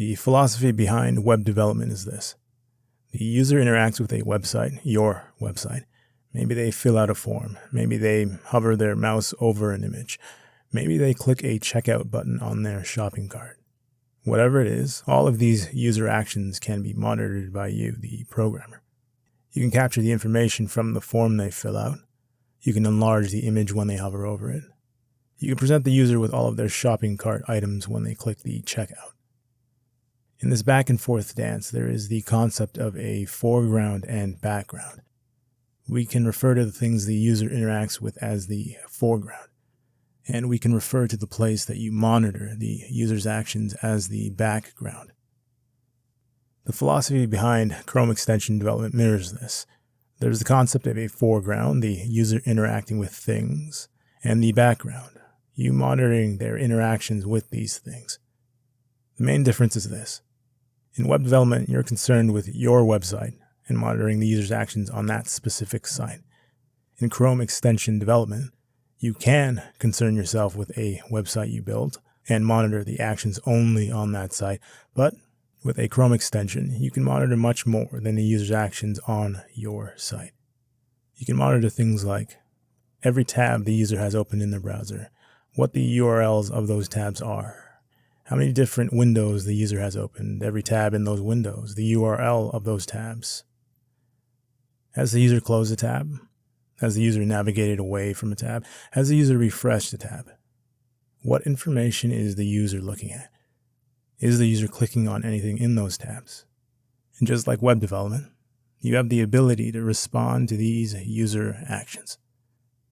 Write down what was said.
The philosophy behind web development is this. The user interacts with a website, your website. Maybe they fill out a form. Maybe they hover their mouse over an image. Maybe they click a checkout button on their shopping cart. Whatever it is, all of these user actions can be monitored by you, the programmer. You can capture the information from the form they fill out. You can enlarge the image when they hover over it. You can present the user with all of their shopping cart items when they click the checkout. In this back and forth dance, there is the concept of a foreground and background. We can refer to the things the user interacts with as the foreground, and we can refer to the place that you monitor the user's actions as the background. The philosophy behind Chrome extension development mirrors this. There's the concept of a foreground, the user interacting with things, and the background, you monitoring their interactions with these things. The main difference is this. In web development, you're concerned with your website and monitoring the user's actions on that specific site. In Chrome extension development, you can concern yourself with a website you build and monitor the actions only on that site, but with a Chrome extension, you can monitor much more than the user's actions on your site. You can monitor things like every tab the user has opened in their browser, what the URLs of those tabs are, how many different windows the user has opened, every tab in those windows, the URL of those tabs. Has the user closed a tab? Has the user navigated away from a tab? Has the user refreshed a tab? What information is the user looking at? Is the user clicking on anything in those tabs? And just like web development, you have the ability to respond to these user actions.